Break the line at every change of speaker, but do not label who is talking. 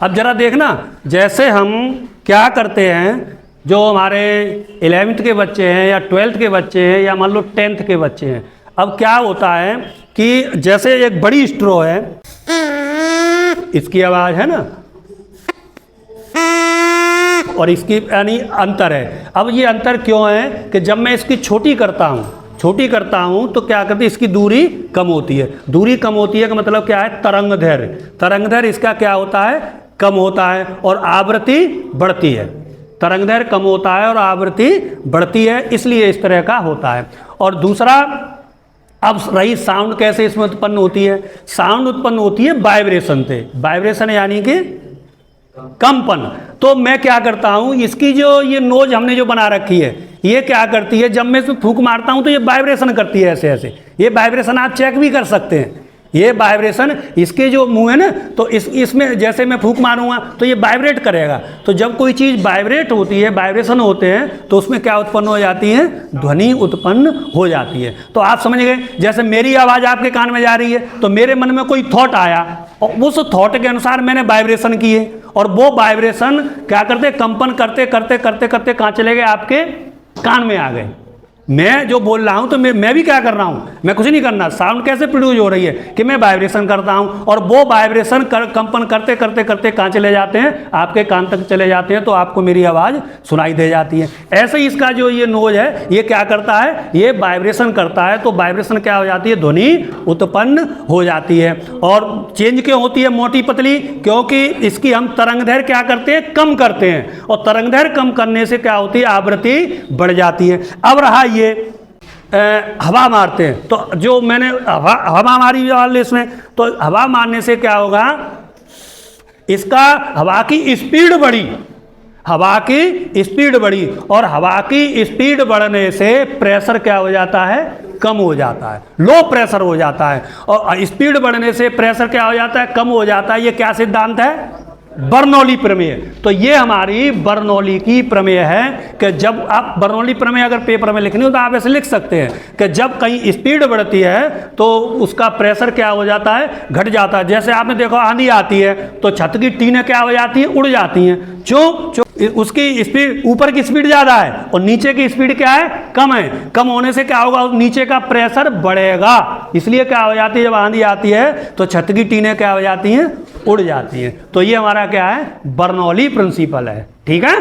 अब जरा देखना, जैसे हम क्या करते हैं, जो हमारे 11th के बच्चे हैं या 12th के बच्चे हैं या मान लो 10th के बच्चे हैं, अब क्या होता है कि जैसे एक बड़ी स्ट्रॉ है, इसकी आवाज़ है ना, और इसकी यानी अंतर है। अब ये अंतर क्यों है कि जब मैं इसकी छोटी करता हूँ तो क्या करती है, इसकी दूरी कम होती है। दूरी कम होती है का मतलब क्या है, तरंगदैर्घ्य इसका क्या होता है, कम होता है और आवृत्ति बढ़ती है। तरंगदैर्घ्य कम होता है और आवृत्ति बढ़ती है, इसलिए इस तरह का होता है। और दूसरा, अब रही साउंड कैसे इसमें उत्पन्न होती है। साउंड उत्पन्न होती है वाइब्रेशन से। वाइब्रेशन यानी कि कंपन। तो मैं क्या करता हूं, इसकी जो ये नोज हमने जो बना रखी है, ये क्या करती है, जब मैं इसमें फूंक मारता हूं तो ये वाइब्रेशन करती है ऐसे ऐसे। ये वाइब्रेशन आप चेक भी कर सकते हैं। ये वाइब्रेशन, इसके जो मुंह है ना, तो इसमें जैसे मैं फूंक मारूंगा तो ये वाइब्रेट करेगा। तो जब कोई चीज़ वाइब्रेट होती है, वाइब्रेशन होते हैं, तो उसमें क्या उत्पन्न हो जाती है, ध्वनि उत्पन्न हो जाती है। तो आप समझ गए, जैसे मेरी आवाज़ आपके कान में जा रही है तो मेरे मन में कोई थॉट आया और उस थॉट के अनुसार मैंने वाइब्रेशन किए, और वो वाइब्रेशन क्या करते, कंपन करते करते करते करते कहाँ चले गए, आपके कान में आ गए। मैं जो बोल रहा हूं तो मैं भी क्या कर रहा हूं, मैं कुछ नहीं करना। साउंड कैसे प्रोड्यूस हो रही है कि मैं वाइब्रेशन करता हूं, और वो वाइब्रेशन कंपन करते करते करते कहाँ चले जाते हैं, आपके कान तक चले जाते हैं, तो आपको मेरी आवाज़ सुनाई दे जाती है। ऐसे ही इसका जो ये नोज है, ये क्या करता है, ये वाइब्रेशन करता है। तो वाइब्रेशन क्या हो जाती है, ध्वनि उत्पन्न हो जाती है। और चेंज क्यों होती है मोटी पतली, क्योंकि इसकी हम तरंगदैर्घ्य क्या करते हैं, कम करते हैं, और तरंगदैर्घ्य कम करने से क्या होती है, आवृत्ति बढ़ जाती है। अब रहा ये हवा मारते हैं, तो जो मैंने हवा मारी वाले इसमें, तो हवा मारने से क्या होगा, इसका हवा की स्पीड बढ़ी, हवा की स्पीड बढ़ी, और हवा की स्पीड बढ़ने से प्रेशर क्या हो जाता है, कम हो जाता है, लो प्रेशर हो जाता है। और स्पीड बढ़ने से प्रेशर क्या हो जाता है, कम हो जाता है। ये क्या सिद्धांत है, बर्नौली प्रमेय। तो ये हमारी बर्नौली की प्रमेय है कि जब आप बर्नौली प्रमेय अगर पेपर में लिखनी हो तो आप ऐसे लिख सकते हैं कि जब कहीं स्पीड बढ़ती है तो उसका प्रेशर क्या हो जाता है, घट जाता है। जैसे आपने देखो आंधी आती है तो छत की टीनें क्या हो जाती हैं, उड़ जाती हैं। क्यों? उसकी स्पीड, ऊपर की स्पीड ज़्यादा है और नीचे की स्पीड क्या है, कम है। कम होने से क्या होगा, नीचे का प्रेशर बढ़ेगा, इसलिए क्या हो जाती है, जब आंधी आती है तो छत की टीनें क्या हो जाती हैं, उड़ जाती हैं। तो ये हमारा क्या है, बर्नौली प्रिंसिपल है। ठीक है।